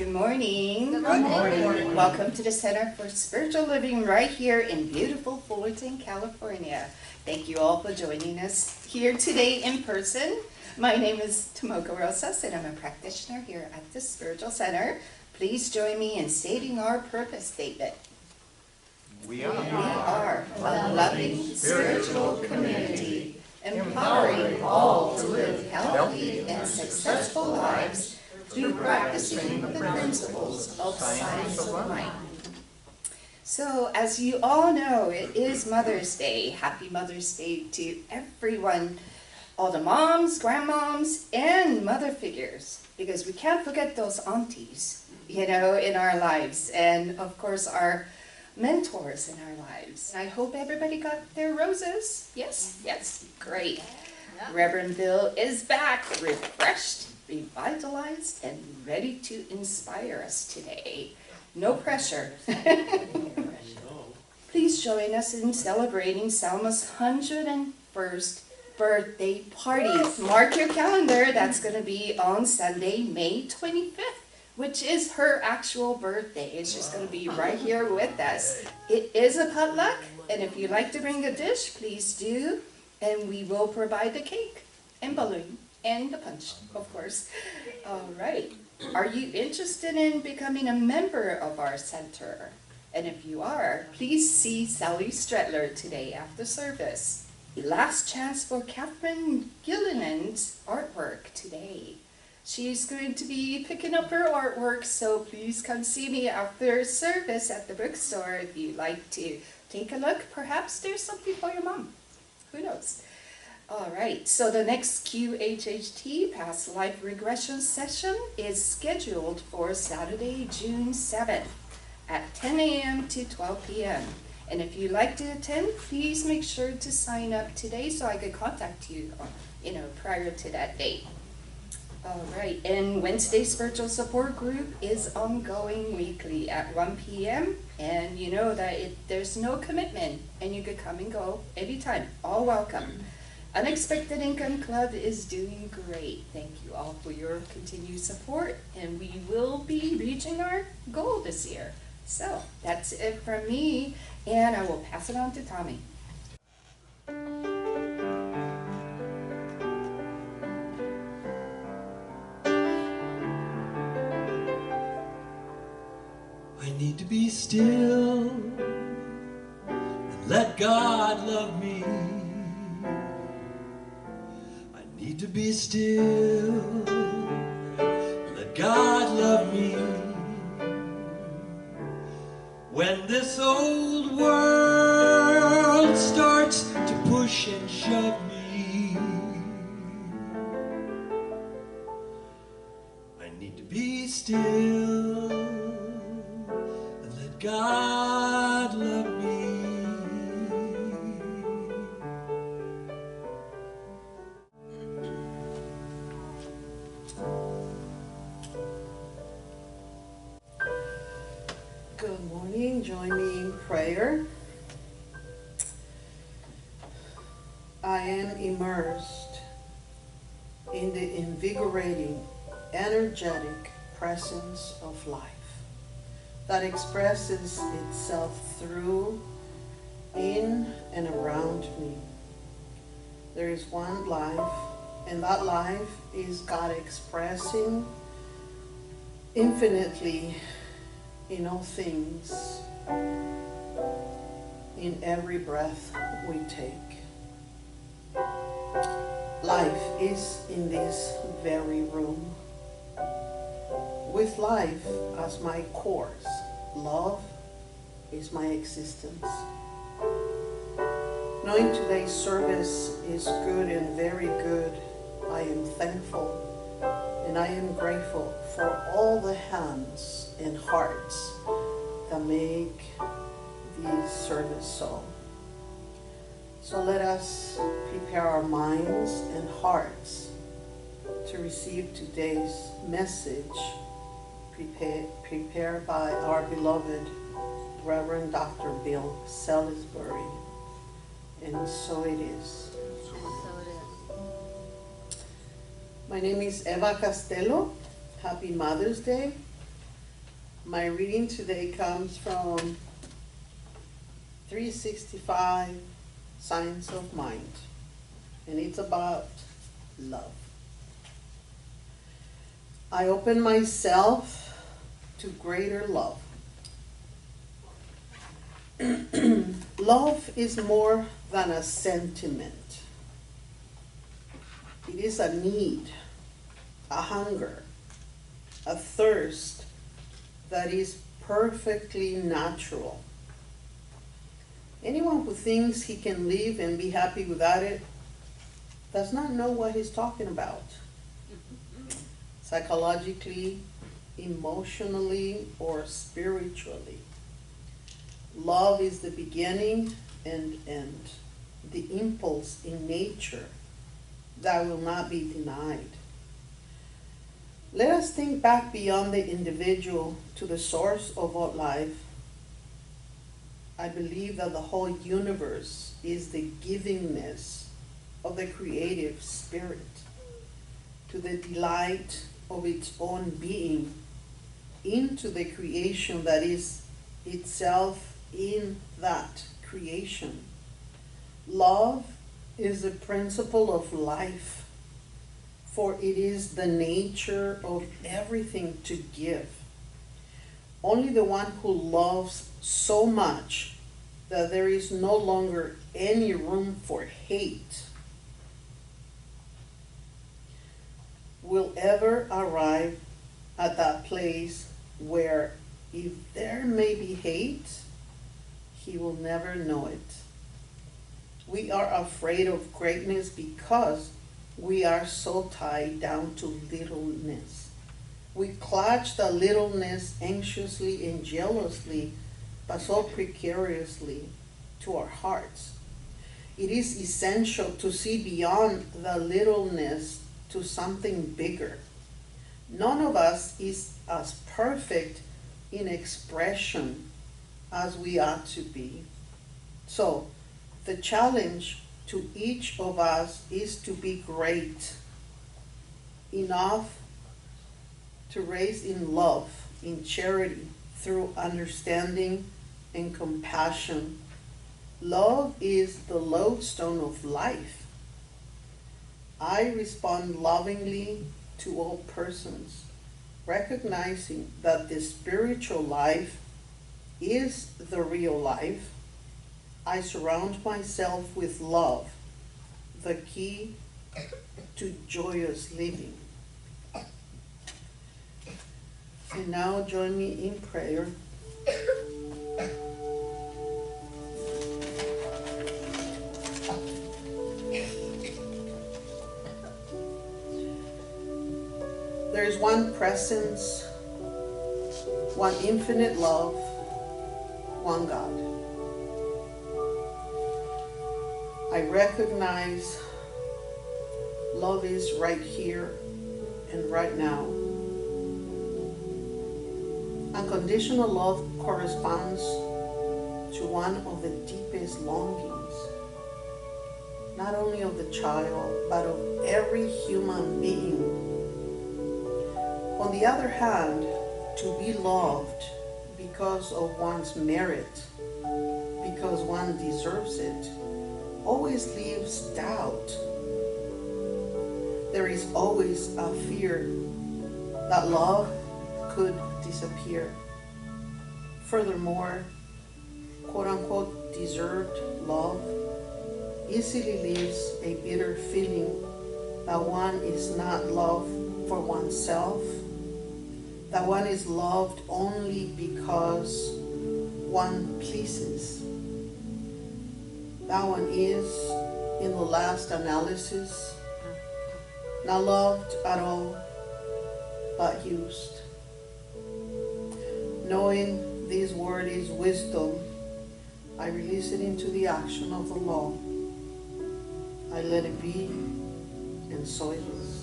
Good morning. Good morning. Welcome to the Center for Spiritual Living right here in beautiful Fullerton, California. Thank you all for joining us here today in person. My name is Tomoko Rosas and I'm a practitioner here at the Spiritual Center. Please join me in stating our purpose statement. We are a loving spiritual community, empowering all to live healthy and successful lives through practicing the principles of science of mind. So, as you all know, it is Mother's Day. Happy Mother's Day to everyone, all the moms, grandmoms, and mother figures, because we can't forget those aunties, in our lives, and of course our mentors in our lives. I hope everybody got their roses. Yes, great. Yeah. Reverend Bill is back, refreshed, revitalized, and ready to inspire us today. No pressure. Please join us in celebrating Salma's 101st birthday party. Mark your calendar, that's going to be on Sunday, May 25th. Which is her actual birthday. It's just going to be right here with us. It is a potluck, and if you'd like to bring a dish, please do, and we will provide the cake and balloon and the punch, of course. All right. Are you interested in becoming a member of our center? And if you are, please see Sally Stretler today after service. The last chance for Catherine Gillinan's artwork today. She's going to be picking up her artwork, so please come see me after service at the bookstore if you'd like to take a look. Perhaps there's something for your mom. Who knows? All right, so the next QHHT Past Life Regression session is scheduled for Saturday, June 7th at 10 a.m. to 12 p.m. And if you'd like to attend, please make sure to sign up today so I can contact you, prior to that date. All right, and Wednesday Spiritual Support Group is ongoing weekly at 1 p.m. And you know that there's no commitment and you could come and go anytime. All welcome. Unexpected Income Club is doing great. Thank you all for your continued support, and we will be reaching our goal this year. So that's it from me, and I will pass it on to Tommy. I need to be still and let God love me. I need to be still and let God love me. When this old world starts to push and shove me, I need to be still and let God love me. Good morning. Join me in prayer. I am immersed in the invigorating, energetic presence of life that expresses itself through, in, and around me. There is one life, and that life is God expressing infinitely in all things, in every breath we take. Life is in this very room. With life as my course, love is my existence. Knowing today's service is good and very good, I am thankful and I am grateful for all the hands and hearts that make this service so. So let us prepare our minds and hearts to receive today's message prepared by our beloved Reverend Dr. Bill Salisbury. And so it is. My name is Eva Castelo. Happy Mother's Day. My reading today comes from 365 Signs of Mind, and it's about love. I open myself to greater love. Love is more than a sentiment. It is a need, a hunger, a thirst that is perfectly natural. Anyone who thinks he can live and be happy without it does not know what he's talking about. Psychologically, emotionally, or spiritually. Love is the beginning and end, the impulse in nature that will not be denied. Let us think back beyond the individual to the source of all life. I believe that the whole universe is the givingness of the creative spirit to the delight of its own being into the creation that is itself in that creation. Love is the principle of life, for it is the nature of everything to give. Only the one who loves so much that there is no longer any room for hate will ever arrive at that place where, if there may be hate, he will never know it. We are afraid of greatness because we are so tied down to littleness. We clutch the littleness anxiously and jealously, but so precariously to our hearts. It is essential to see beyond the littleness to something bigger. None of us is as perfect in expression as we ought to be. So, the challenge to each of us is to be great enough to raise in love, in charity, through understanding and compassion. Love is the lodestone of life. I respond lovingly to all persons, recognizing that the spiritual life is the real life. I surround myself with love, the key to joyous living. And now join me in prayer. There is one presence, one infinite love, one God. I recognize love is right here and right now. Unconditional love corresponds to one of the deepest longings, not only of the child, but of every human being. On the other hand, to be loved because of one's merit, because one deserves it, always leaves doubt. There is always a fear that love could disappear. Furthermore, quote-unquote deserved love easily leaves a bitter feeling that one is not loved for oneself, that one is loved only because one pleases. That one is, in the last analysis, not loved at all, but used. Knowing this word is wisdom, I release it into the action of the law. I let it be, and so it is.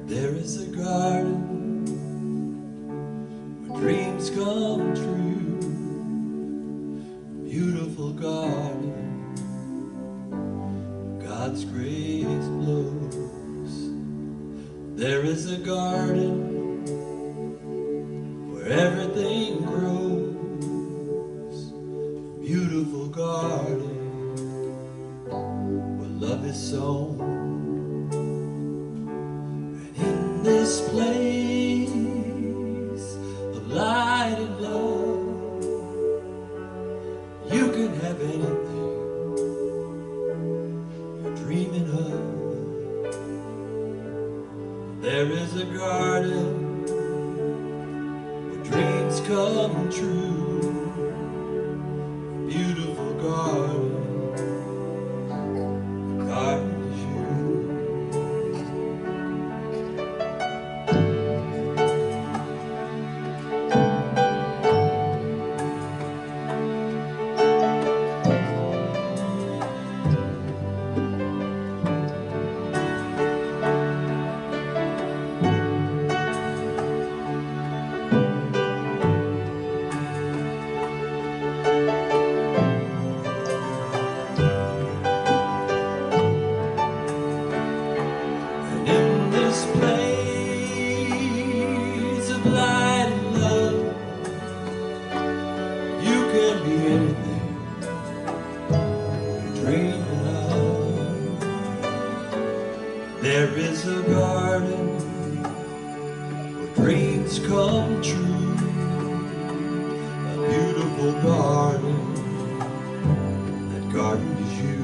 There is a garden dreams come true. Beautiful garden, God's grace blows. There is a garden where everything grows. Beautiful garden where love is sown. And in this place of light and love, you can have anything you're dreaming of. There is a garden where dreams come true. Beautiful garden, the garden is you. There is a garden where dreams come true. A beautiful garden, that garden is you.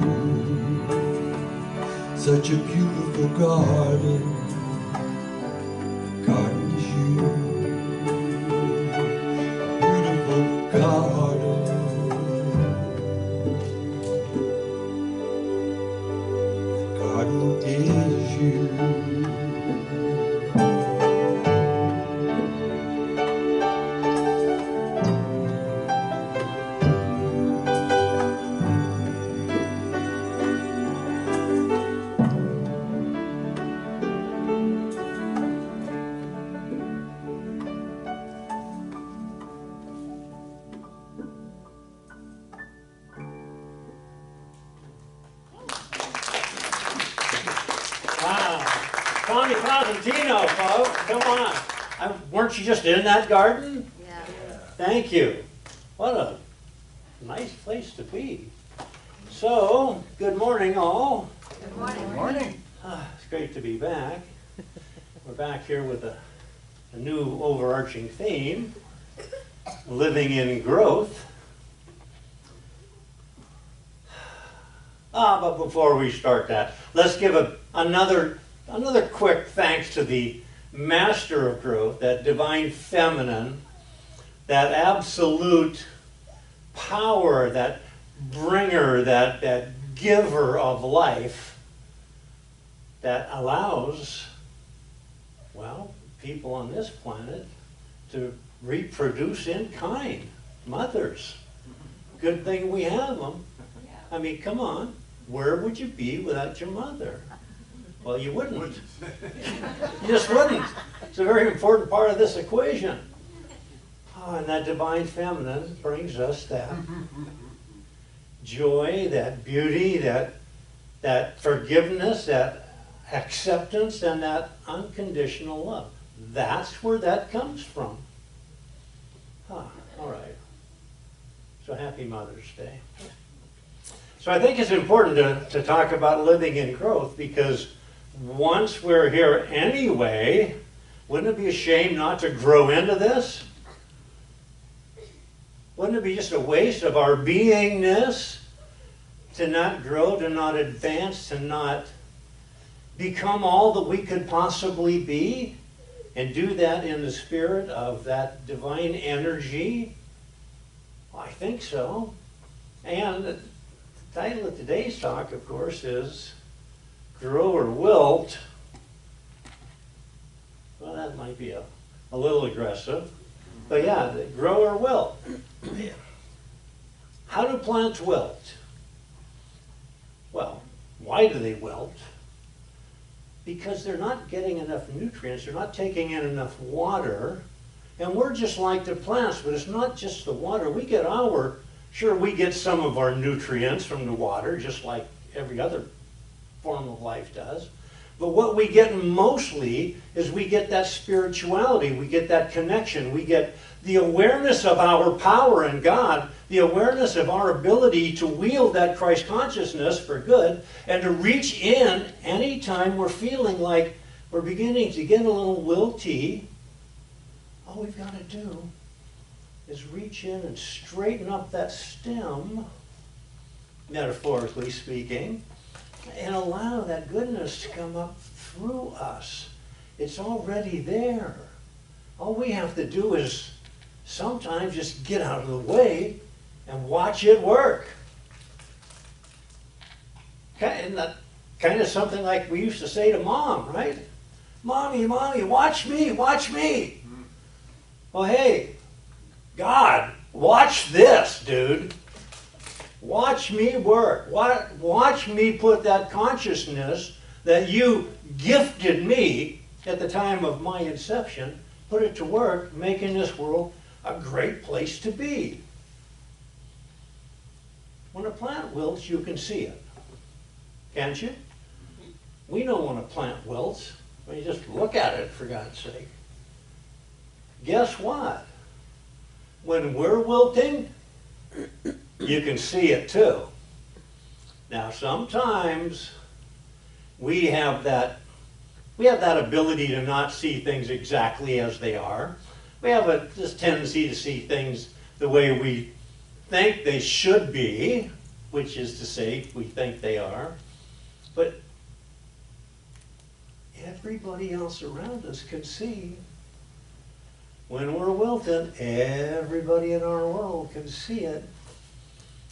Such a beautiful garden, that garden is you. Beautiful garden, that garden is you. Tommy Cosentino, folks, come on. Weren't you just in that garden? Yeah. Thank you. What a nice place to be. So, good morning, all. Good morning. Good morning. It's great to be back. We're back here with a new overarching theme, living in growth. But before we start that, let's give another quick thanks to the master of growth, that divine feminine, that absolute power, that bringer, that giver of life, that allows, well, people on this planet to reproduce in kind. Mothers. Good thing we have them. I mean, come on. Where would you be without your mother? Well, you wouldn't. You just wouldn't. It's a very important part of this equation. Oh, and that divine feminine brings us that joy, that beauty, that forgiveness, that acceptance, and that unconditional love. That's where that comes from. All right. So happy Mother's Day. So I think it's important to talk about living in growth, because once we're here anyway, wouldn't it be a shame not to grow into this? Wouldn't it be just a waste of our beingness to not grow, to not advance, to not become all that we could possibly be, and do that in the spirit of that divine energy? Well, I think so. And the title of today's talk, of course, is Grow or Wilt. Well, that might be a little aggressive. But yeah, grow or wilt. How do plants wilt? Well, why do they wilt? Because they're not getting enough nutrients, they're not taking in enough water, And we're just like the plants, but it's not just the water. We get we get some of our nutrients from the water, just like every other form of life does. But what we get mostly is we get that spirituality, we get that connection, we get the awareness of our power in God, the awareness of our ability to wield that Christ consciousness for good, and to reach in anytime we're feeling like we're beginning to get a little wilty. All we've got to do is reach in and straighten up that stem, metaphorically speaking, and allow that goodness to come up through us. It's already there. All we have to do is sometimes just get out of the way and watch it work. And that kind of something like we used to say to Mom, right? Mommy, Mommy, watch me, watch me. Well, hey, God, watch this, dude. Watch me work. Watch me put that consciousness that you gifted me at the time of my inception, put it to work, making this world a great place to be. When a plant wilts, you can see it. Can't you? We know when a plant wilts. When you just look at it, for God's sake. Guess what? When we're wilting, you can see it too. Now sometimes we have that ability to not see things exactly as they are. We have this tendency to see things the way we think they should be, which is to say we think they are. But everybody else around us can see when we're wilting. Everybody in our world can see it.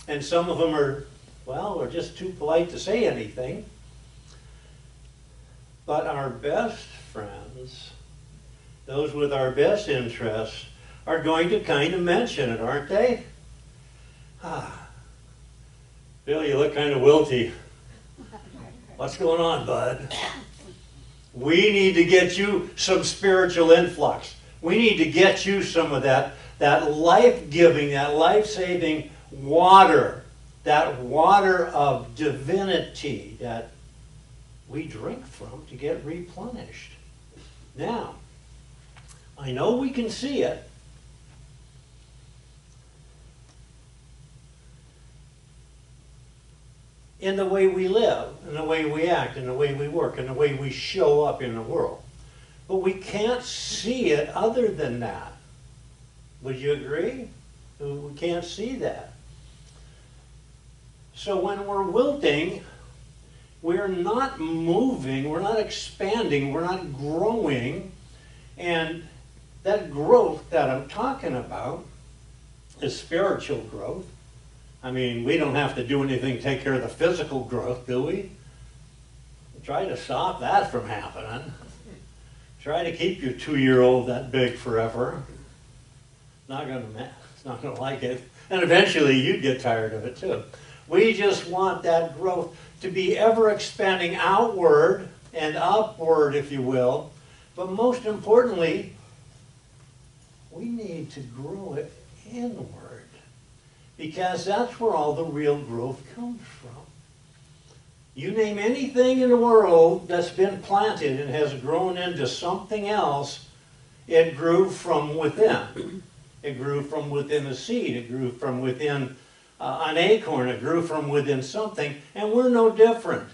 And some of them are just too polite to say anything. But our best friends, those with our best interests, are going to kind of mention it, aren't they? Bill, you look kind of wilty. What's going on, bud? We need to get you some spiritual influx. We need to get you some of that life-giving, that life-saving water, that water of divinity that we drink from to get replenished. Now, I know we can see it. In the way we live, in the way we act, in the way we work, in the way we show up in the world. But we can't see it other than that. Would you agree? We can't see that. So when we're wilting, we're not moving, we're not expanding, we're not growing. And that growth that I'm talking about is spiritual growth. I mean, we don't have to do anything to take care of the physical growth, do we? Try to stop that from happening. Try to keep your 2-year-old that big forever. It's not gonna like it. And eventually you'd get tired of it too. We just want that growth to be ever expanding outward and upward, if you will. But most importantly, we need to grow it inward. Because that's where all the real growth comes from. You name anything in the world that's been planted and has grown into something else, it grew from within. It grew from within a seed. It grew from within an acorn. It grew from within something. And we're no different.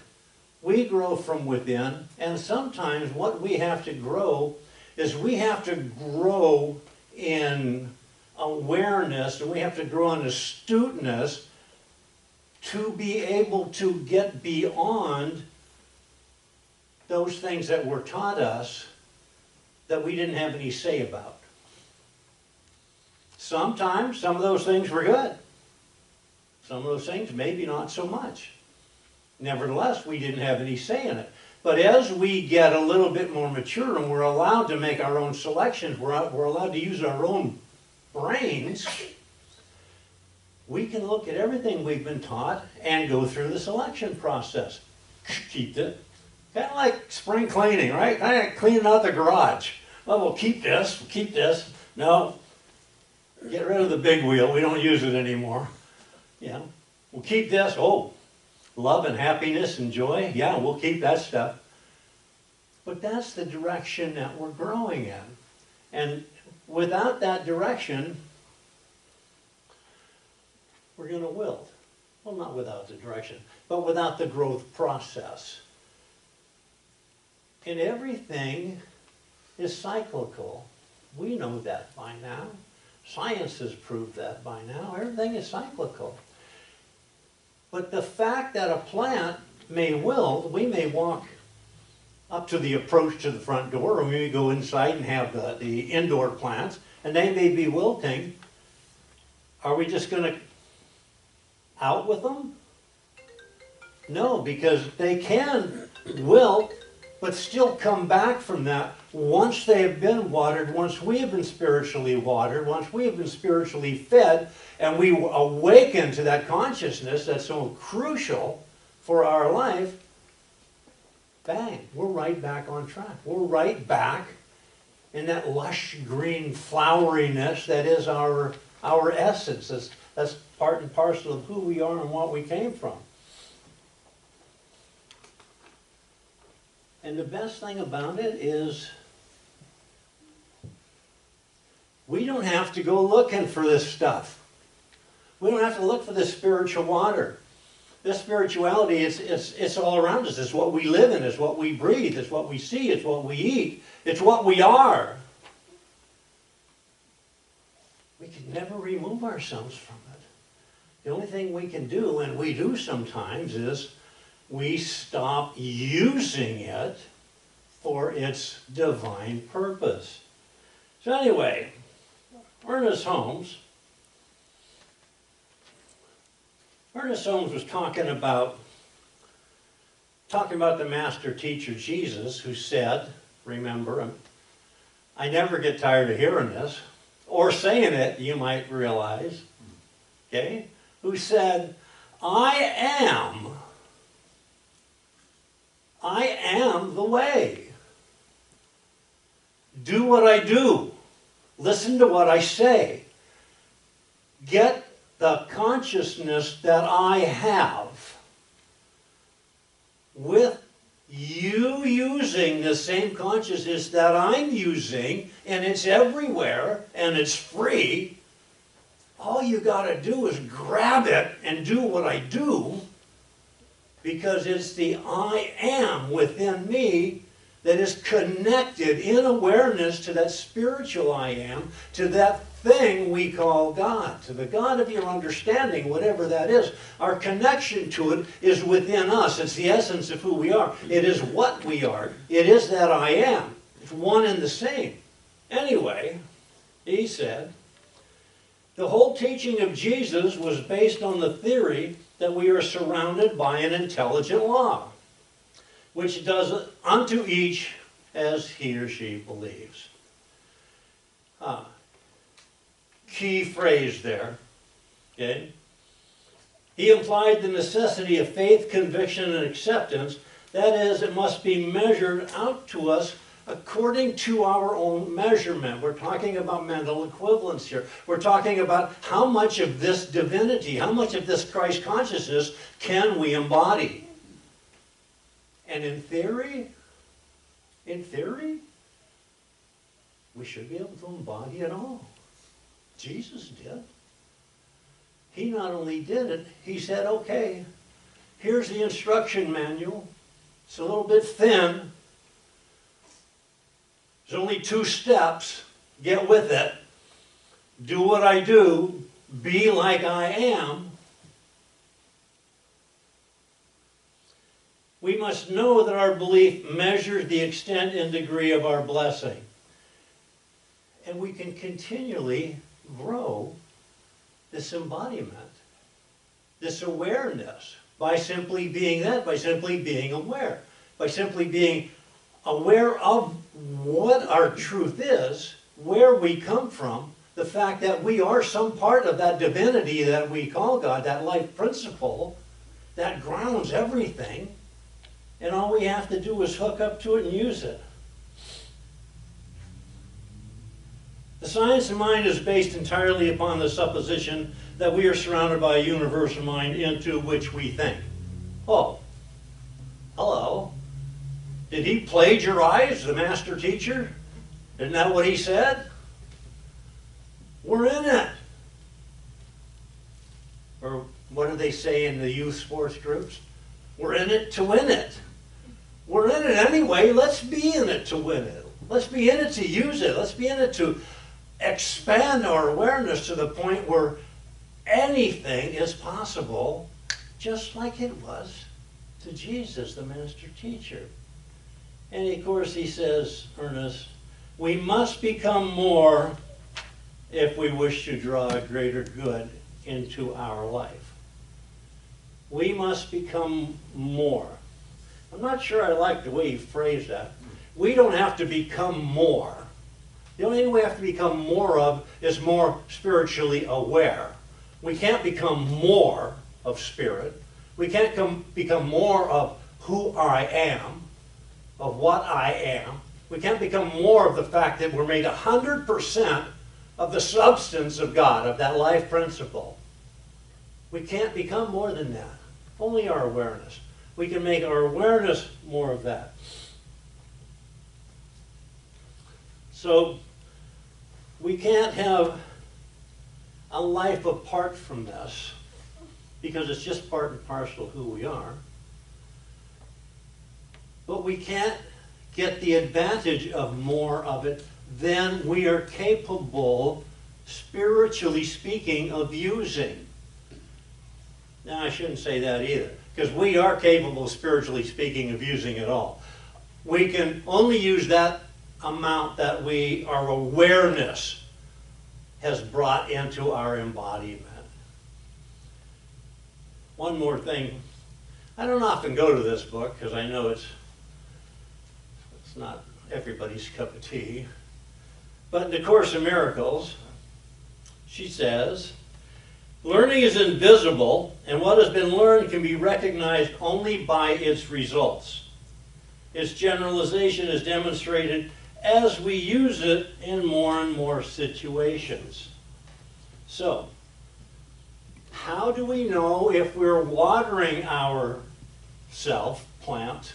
We grow from within. And sometimes what we have to grow is we have to grow in awareness, and we have to grow in astuteness to be able to get beyond those things that were taught us that we didn't have any say about. Sometimes some of those things were good. Some of those things maybe not so much. Nevertheless, we didn't have any say in it. But as we get a little bit more mature and we're allowed to make our own selections, we're allowed to use our own brains, we can look at everything we've been taught and go through the selection process. Keep it. Kind of like spring cleaning, right? Kind of cleaning out the garage. Well, we'll keep this, No, get rid of the big wheel. We don't use it anymore. Yeah, we'll keep this. Oh, love and happiness and joy. Yeah, we'll keep that stuff. But that's the direction that we're growing in. And without that direction, we're going to wilt. Well, not without the direction, but without the growth process. And everything is cyclical. We know that by now. Science has proved that by now. Everything is cyclical. But the fact that a plant may wilt, we may walk up to the approach to the front door, or we may go inside and have the indoor plants, and they may be wilting. Are we just going to out with them? No, because they can wilt, but still come back from that once they have been watered, once we have been spiritually watered, once we have been spiritually fed, and we awaken to that consciousness that's so crucial for our life. Bang, we're right back on track. We're right back in that lush green floweriness that is our essence. That's part and parcel of who we are and what we came from. And the best thing about it is we don't have to go looking for this stuff. We don't have to look for this spiritual water. This spirituality, it's all around us. It's what we live in. It's what we breathe. It's what we see. It's what we eat. It's what we are. We can never remove ourselves from it. The only thing we can do, and we do sometimes, is we stop using it for its divine purpose. So anyway, Ernest Holmes was talking about the master teacher Jesus, who said, remember, I never get tired of hearing this, or saying it, you might realize, okay, who said, I am the way. Do what I do. Listen to what I say. Get the consciousness that I have with you using the same consciousness that I'm using, and it's everywhere and it's free. All you got to do is grab it and do what I do, because it's the I am within me that is connected in awareness to that spiritual I am, to that thing we call God, to the God of your understanding, whatever that is. Our connection to it is within us. It's the essence of who we are. It is what we are. It is that I am. It's one and the same. Anyway, he said, the whole teaching of Jesus was based on the theory that we are surrounded by an intelligent law, which does unto each as he or she believes. Key phrase there. Okay? He implied the necessity of faith, conviction, and acceptance. That is, it must be measured out to us according to our own measurement. We're talking about mental equivalence here. We're talking about how much of this divinity, how much of this Christ consciousness can we embody. And in theory, we should be able to embody it all. Jesus did. He not only did it, he said, okay, here's the instruction manual. It's a little bit thin. There's only 2 steps. Get with it. Do what I do. Be like I am. We must know that our belief measures the extent and degree of our blessing. And we can continually grow this embodiment, this awareness, by simply being that, by simply being aware, by simply being aware of what our truth is, where we come from, the fact that we are some part of that divinity that we call God, that life principle that grounds everything, and all we have to do is hook up to it and use it. The science of mind is based entirely upon the supposition that we are surrounded by a universal mind into which we think. Oh, hello. Did he plagiarize the master teacher? Isn't that what he said? We're in it. Or what do they say in the youth sports groups? We're in it to win it. We're in it anyway. Let's be in it to win it. Let's be in it to use it. Let's be in it to expand our awareness to the point where anything is possible, just like it was to Jesus, the master teacher. And of course he says, Ernest, we must become more if we wish to draw a greater good into our life. We must become more. I'm not sure I like the way he phrased that. We don't have to become more. The only thing we have to become more of is more spiritually aware. We can't become more of spirit. We can't become more of who I am, of what I am. We can't become more of the fact that we're made 100% of the substance of God, of that life principle. We can't become more than that. Only our awareness. We can make our awareness more of that. So, we can't have a life apart from this because it's just part and parcel of who we are. But we can't get the advantage of more of it than we are capable, spiritually speaking, of using. Now, I shouldn't say that either, because we are capable, spiritually speaking, of using it all. We can only use that amount that our awareness has brought into our embodiment. One more thing. I don't often go to this book because I know it's not everybody's cup of tea. But in the Course in Miracles, she says, learning is invisible, and what has been learned can be recognized only by its results. Its generalization is demonstrated as we use it in more and more situations. So, how do we know if we're watering our plant?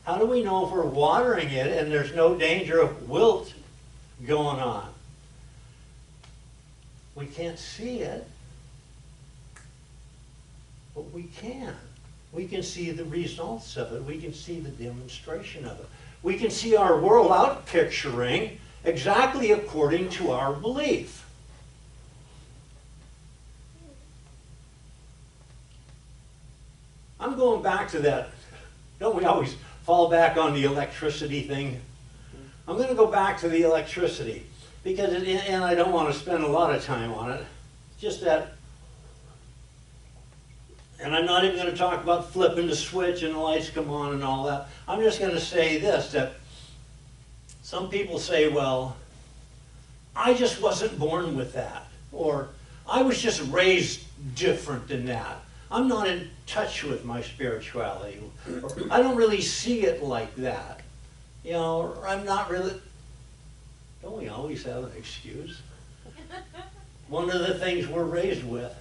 How do we know if we're watering it and there's no danger of wilt going on? We can't see it, but we can. We can see the results of it. We can see the demonstration of it. We can see our world out picturing exactly according to our belief. I'm going back to that. Don't we always fall back on the electricity thing? I'm going to go back to the electricity because, and I don't want to spend a lot of time on it, just that. And I'm not even going to talk about flipping the switch and the lights come on and all that. I'm just going to say this, that some people say, well, I just wasn't born with that. Or I was just raised different than that. I'm not in touch with my spirituality. Or, I don't really see it like that. You know, or I'm not really... Don't we always have an excuse? One of the things we're raised with.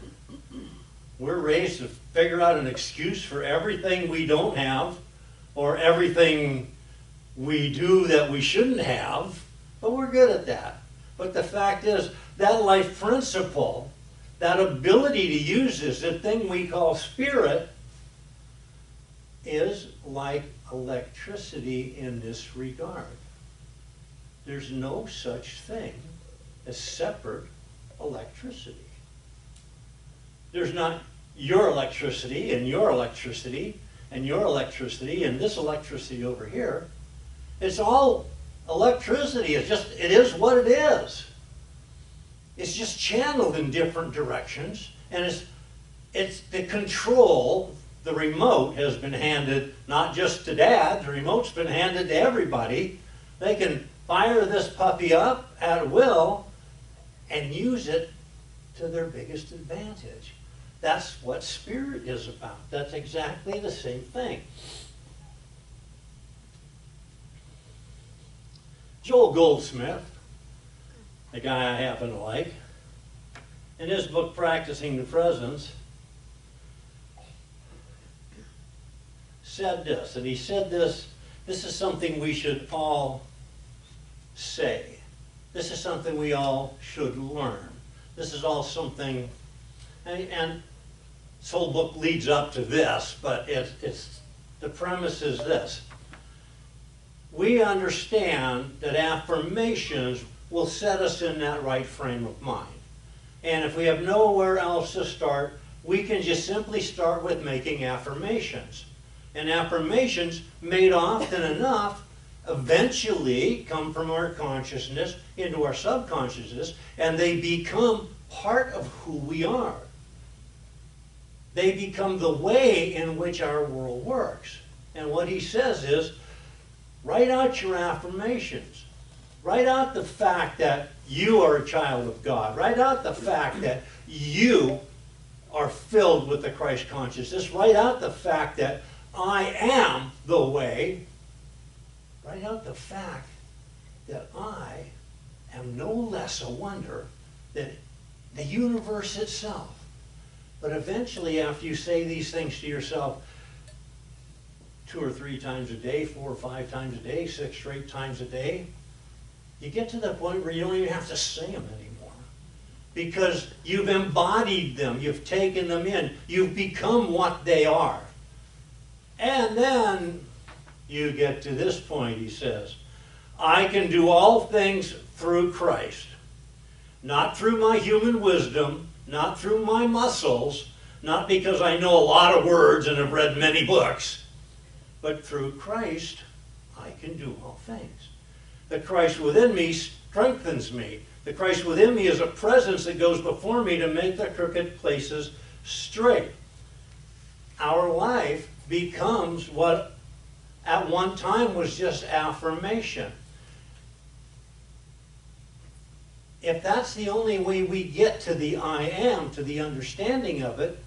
We're raised to figure out an excuse for everything we don't have or everything we do that we shouldn't have, but we're good at that. But the fact is, that life principle, that ability to use this, the thing we call spirit, is like electricity in this regard. There's no such thing as separate electricity. There's not your electricity and your electricity and your electricity and this electricity over here. It's all electricity. It is what it is. It's just channeled in different directions, and it's the control, the remote has been handed not just to Dad, the remote's been handed to everybody. They can fire this puppy up at will and use it to their biggest advantage. That's what spirit is about. That's exactly the same thing. Joel Goldsmith, a guy I happen to like, in his book, Practicing the Presence, said this, and he said this is something we should all say. This is something we all should learn. This is all something, and this whole book leads up to this, but it's the premise is this. We understand that affirmations will set us in that right frame of mind. And if we have nowhere else to start, we can just simply start with making affirmations. And affirmations, made often enough, eventually come from our consciousness into our subconsciousness, and they become part of who we are. They become the way in which our world works. And what he says is, write out your affirmations. Write out the fact that you are a child of God. Write out the fact that you are filled with the Christ consciousness. Write out the fact that I am the way. Write out the fact that I am no less a wonder than the universe itself. But eventually, after you say these things to yourself 2 or 3 times a day, 4 or 5 times a day, 6 straight times a day, you get to the point where you don't even have to say them anymore. Because you've embodied them, you've taken them in, you've become what they are. And then you get to this point, he says, I can do all things through Christ. Not through my human wisdom, not through my muscles, not because I know a lot of words and have read many books, but through Christ I can do all things. The Christ within me strengthens me. The Christ within me is a presence that goes before me to make the crooked places straight. Our life becomes what at one time was just affirmation. If that's the only way we get to the I am, to the understanding of it,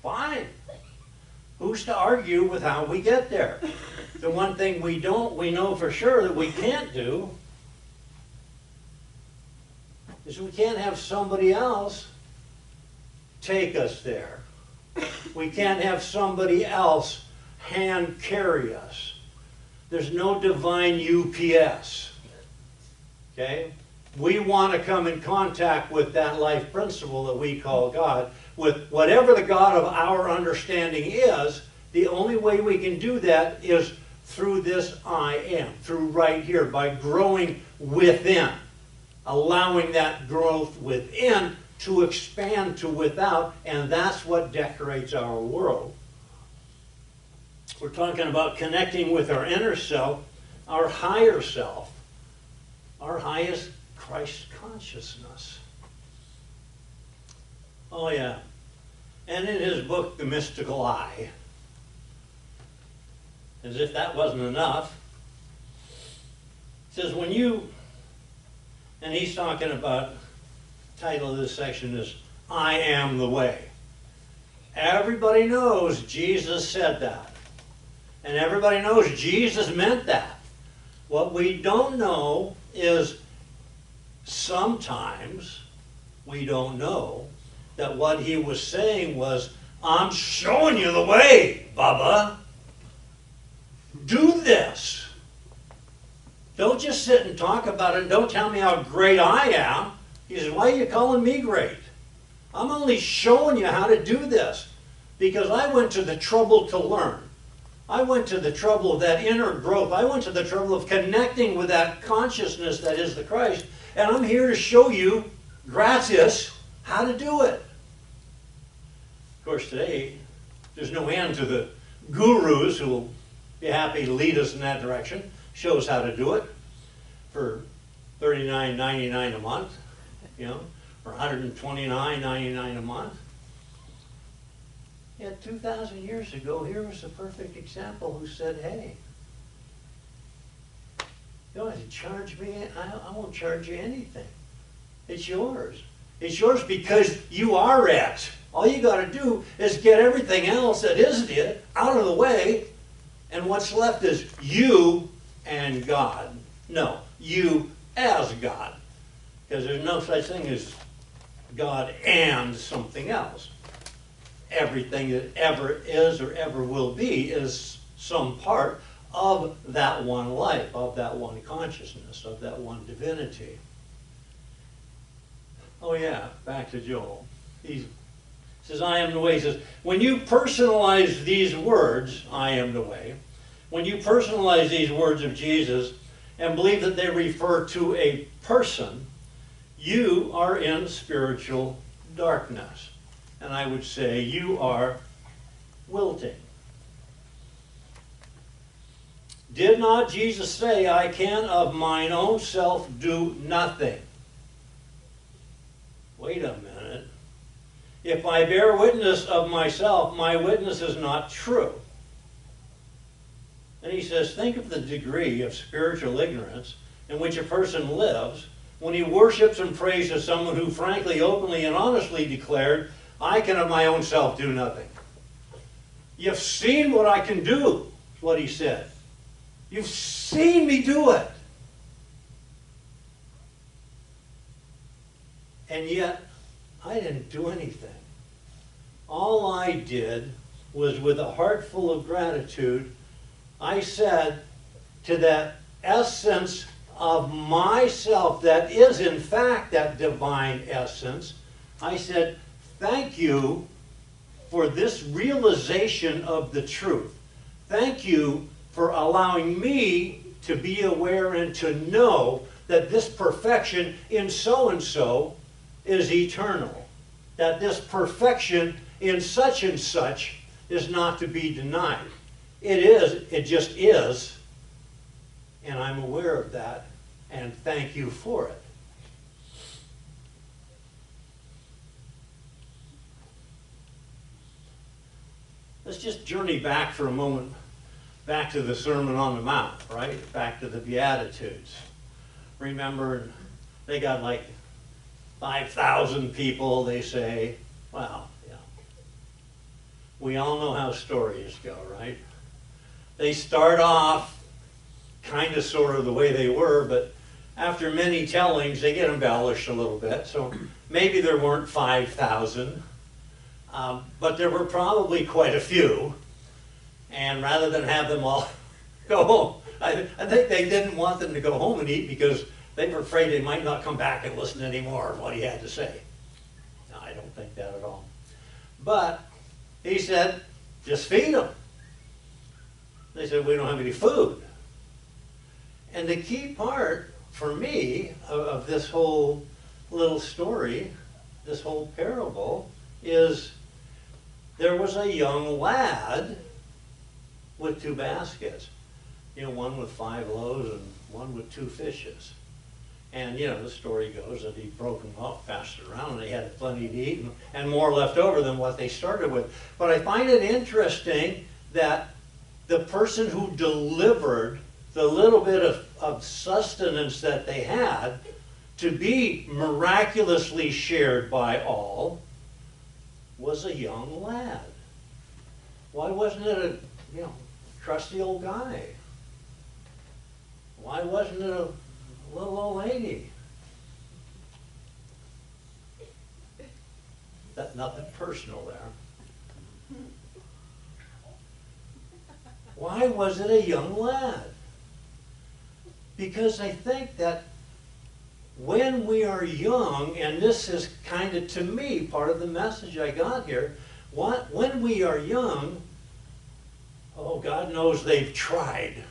fine. Who's to argue with how we get there? The one thing we know for sure that we can't do is we can't have somebody else take us there. We can't have somebody else hand carry us. There's no divine UPS. Okay? We want to come in contact with that life principle that we call God. With whatever the God of our understanding is, the only way we can do that is through this I am, through right here, by growing within, allowing that growth within to expand to without, and that's what decorates our world. We're talking about connecting with our inner self, our higher self, our highest Christ consciousness. Oh yeah. And in his book, The Mystical Eye, as if that wasn't enough, it says when you, and he's talking about, the title of this section is, I am the way. Everybody knows Jesus said that. And everybody knows Jesus meant that. What we don't know is sometimes we don't know that what he was saying was, I'm showing you the way, Bubba. Do this. Don't just sit and talk about it and don't tell me how great I am. He says, why are you calling me great? I'm only showing you how to do this because I went to the trouble to learn. I went to the trouble of that inner growth. I went to the trouble of connecting with that consciousness that is the Christ. And I'm here to show you, gratis, how to do it. Of course, today, there's no end to the gurus who will be happy to lead us in that direction, show us how to do it for $39.99 a month, or $129.99 a month. Yet 2,000 years ago, here was the perfect example who said, hey, you don't have to charge me, I won't charge you anything. It's yours. It's yours because you are it. All you got to do is get everything else that isn't it out of the way, and what's left is you and God. No, you as God. Because there's no such thing as God and something else. Everything that ever is or ever will be is some part of that one life, of that one consciousness, of that one divinity. Oh yeah, back to Joel. He says, I am the way. He says, when you personalize these words, I am the way, when you personalize these words of Jesus and believe that they refer to a person, you are in spiritual darkness. And I would say you are wilting. Did not Jesus say, I can of mine own self do nothing? Wait a minute. If I bear witness of myself, my witness is not true. And he says, think of the degree of spiritual ignorance in which a person lives when he worships and praises someone who frankly, openly, and honestly declared, I can of my own self do nothing. You've seen what I can do, is what he said. You've seen me do it. And yet, I didn't do anything. All I did was, with a heart full of gratitude, I said to that essence of myself that is in fact that divine essence, I said, thank you for this realization of the truth. Thank you for allowing me to be aware and to know that this perfection in so-and-so is eternal. That this perfection in such and such is not to be denied. It is, it just is, and I'm aware of that, and thank you for it. Let's just journey back for a moment, back to the Sermon on the Mount, right? Back to the Beatitudes. Remember, they got like 5,000 people, they say. Well, yeah. We all know how stories go, right? They start off kind of sort of the way they were, but after many tellings, they get embellished a little bit. So maybe there weren't 5,000, but there were probably quite a few. And rather than have them all go home, I think they didn't want them to go home and eat because they were afraid they might not come back and listen anymore to what he had to say. No, I don't think that at all. But he said, just feed them. They said, we don't have any food. And the key part for me of this whole little story, this whole parable, is there was a young lad with 2 baskets. You know, one with 5 loaves and one with 2 fishes. And, you know, the story goes that he broke them up, passed it around, and they had plenty to eat and more left over than what they started with. But I find it interesting that the person who delivered the little bit of sustenance that they had to be miraculously shared by all was a young lad. Why wasn't it a, crusty old guy? Why wasn't it a little old lady? That's nothing personal there. Why was it a young lad? Because I think that when we are young, and this is kind of, to me, part of the message I got here, when we are young, oh, God knows they've tried,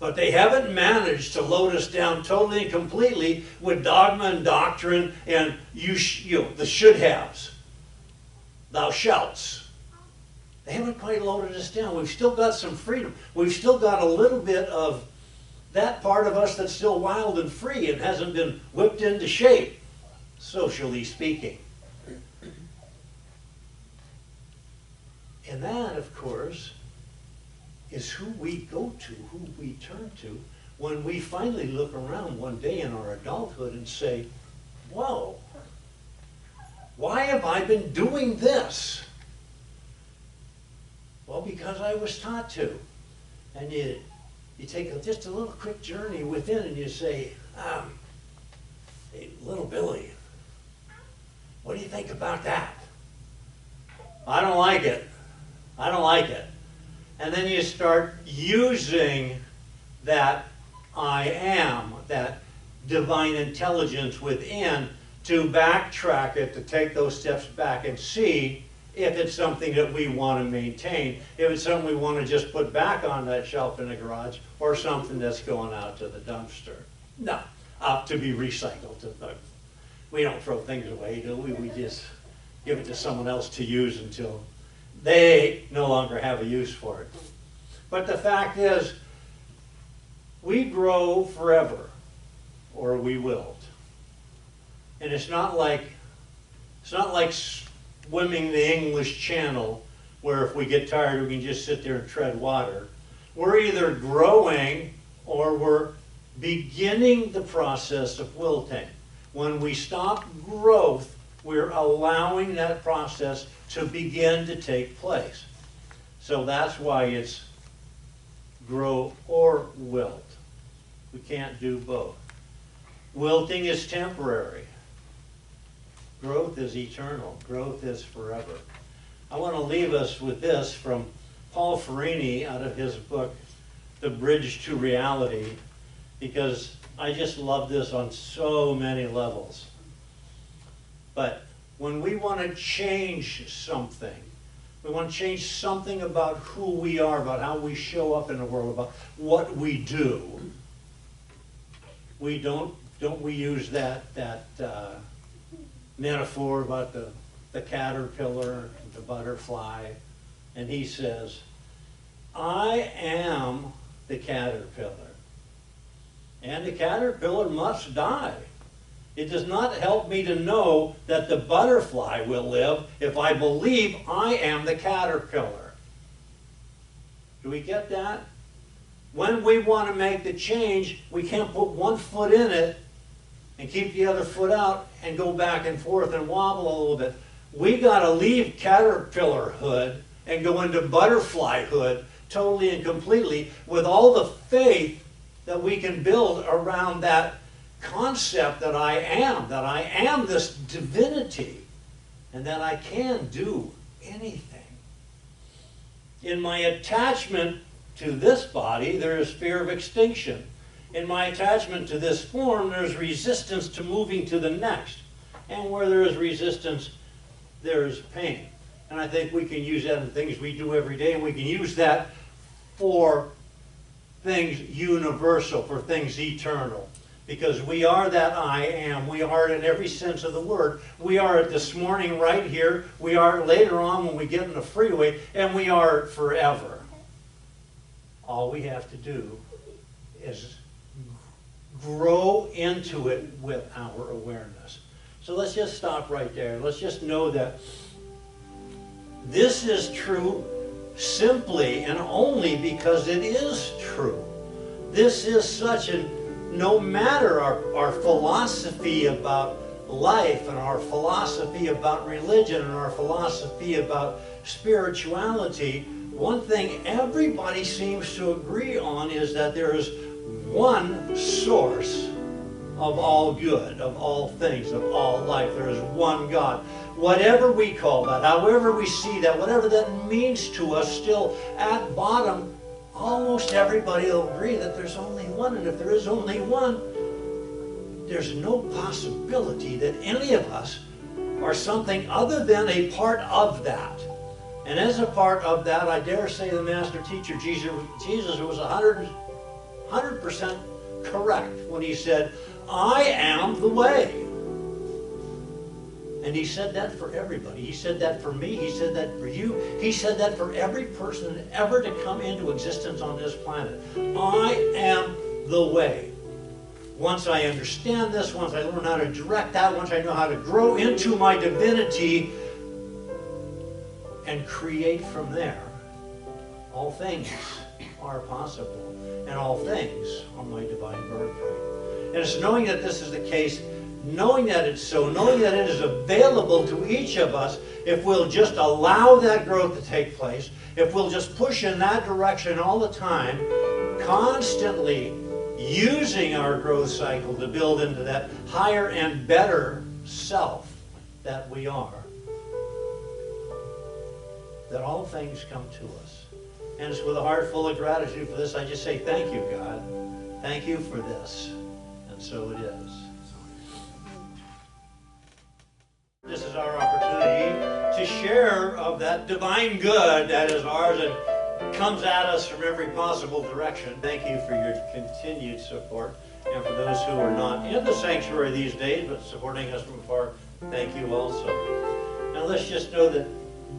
but they haven't managed to load us down totally and completely with dogma and doctrine and the should-haves, thou shalts. They haven't quite loaded us down. We've still got some freedom. We've still got a little bit of that part of us that's still wild and free and hasn't been whipped into shape, socially speaking. And that, of course, is who we go to, who we turn to, when we finally look around one day in our adulthood and say, whoa, why have I been doing this? Well, because I was taught to. And you take just a little quick journey within and you say, Hey, little Billy, what do you think about that? I don't like it. I don't like it. And then you start using that I am, that divine intelligence within, to backtrack it, to take those steps back and see if it's something that we want to maintain, if it's something we want to just put back on that shelf in the garage, or something that's going out to the dumpster. No, to be recycled. We don't throw things away, do we? We just give it to someone else to use until they no longer have a use for it. But the fact is, we grow forever, or we wilt. And it's not like swimming the English Channel, where if we get tired, we can just sit there and tread water. We're either growing or we're beginning the process of wilting. When we stop growth, we're allowing that process to begin to take place. So that's why it's grow or wilt. We can't do both. Wilting is temporary. Growth is eternal. Growth is forever. I want to leave us with this from Paul Ferrini out of his book, The Bridge to Reality, because I just love this on so many levels. But when we want to change something, we want to change something about who we are, about how we show up in the world, about what we do, we don't we use that metaphor about the caterpillar, the butterfly, and he says, I am the caterpillar, and the caterpillar must die. It does not help me to know that the butterfly will live if I believe I am the caterpillar. Do we get that? When we want to make the change, we can't put one foot in it and keep the other foot out and go back and forth and wobble a little bit. We got to leave caterpillarhood and go into butterflyhood totally and completely, with all the faith that we can build around that concept that I am this divinity, and that I can do anything. In my attachment to this body, there is fear of extinction. In my attachment to this form, there's resistance to moving to the next. And where there is resistance, there is pain. And I think we can use that in things we do every day, and we can use that for things universal, for things eternal. Because we are that I am. We are it in every sense of the word. We are it this morning right here. We are it later on when we get in the freeway. And we are it forever. All we have to do is grow into it with our awareness. So let's just stop right there. Let's just know that this is true simply and only because it is true. This is such a, no matter our philosophy about life and our philosophy about religion and our philosophy about spirituality, one thing everybody seems to agree on is that there is one source of all good, of all things, of all life. There is one God. Whatever we call that, however we see that, whatever that means to us, still at bottom, almost everybody will agree that there's only one. And if there is only one, there's no possibility that any of us are something other than a part of that. And as a part of that, I dare say the master teacher, Jesus was 100% correct when he said, I am the way. And he said that for everybody. He said that for me. He said that for you. He said that for every person ever to come into existence on this planet. I am the way. Once I understand this, once I learn how to direct that, once I know how to grow into my divinity and create from there, all things are possible. And all things are my divine birthright. And it's knowing that this is the case, knowing that it's so, knowing that it is available to each of us if we'll just allow that growth to take place, if we'll just push in that direction all the time, constantly using our growth cycle to build into that higher and better self that we are, that all things come to us. And it's with a heart full of gratitude for this, I just say thank you, God. Thank you for this. And so it is. This is our opportunity to share of that divine good that is ours and comes at us from every possible direction. Thank you for your continued support. And for those who are not in the sanctuary these days, but supporting us from afar, thank you also. Now let's just know that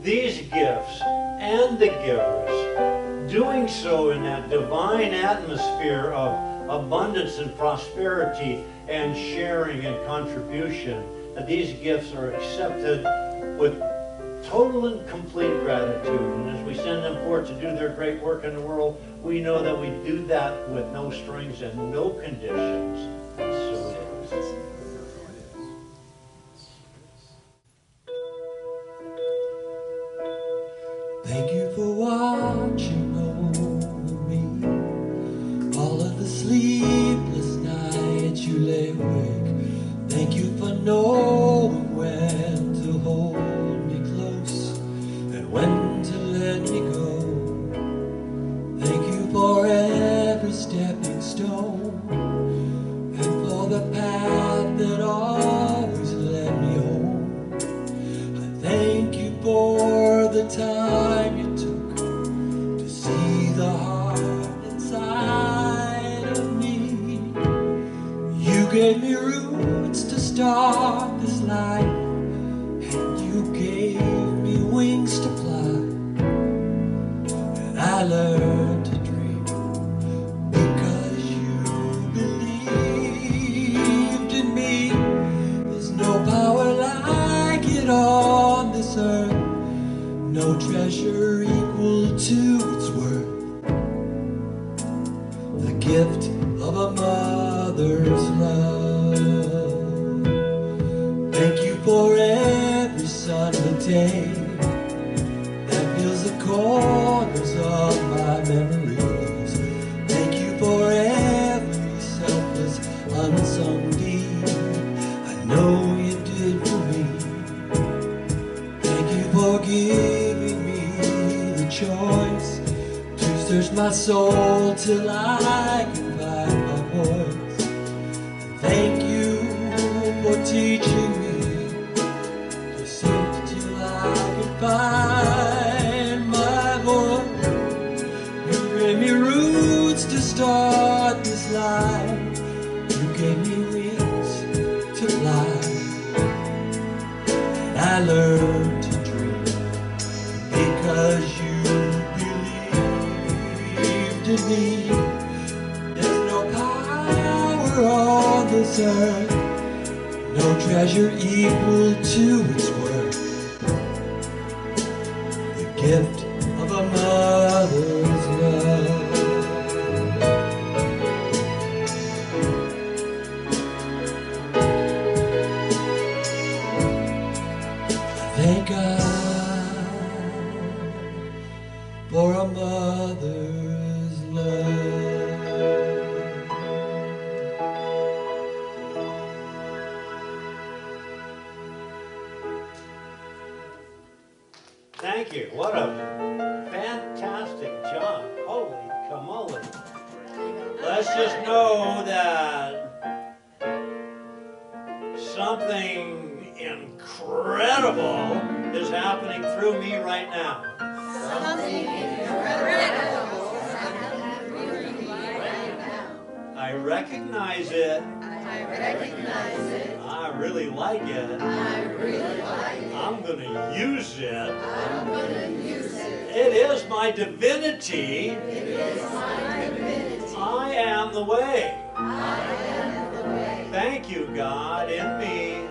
these gifts and the givers, doing so in that divine atmosphere of abundance and prosperity and sharing and contribution, that these gifts are accepted with total and complete gratitude. And as we send them forth to do their great work in the world, we know that we do that with no strings and no conditions. And so it is. Thank you for watching over me. All of the sleepless nights you lay awake. Thank you for knowing when to hold me close and when to let me go. Thank you for every stepping stone and for the path that always led me home. I thank you for the time you took to see the heart inside of me. You gave me roots to start this life, and you gave me wings to fly. And I learned to dream because you believed in me. There's no power like it on this earth, no treasure equal to its worth. The gift of a mother's love. Thank you for every sunny day that fills the corners of my memories. Thank you for every selfless, unsung deed I know you did for me. Thank you for giving me the choice to search my soul till I can find my voice. Thank you for teaching me to seek till I can find my voice. You gave me roots to start this life. You gave me wings to fly. And I learned to dream because you believed in me. There's no power on this earth, no treasure equal to its worth. The gift of a mother's love. Thank God for a mother's love. Thank you. What a fantastic job. Holy camole. Let's just know that something incredible is happening through me right now. I recognize it. I really like it. I'm going to use it. It is my divinity. I am the way. Thank you, God, in me.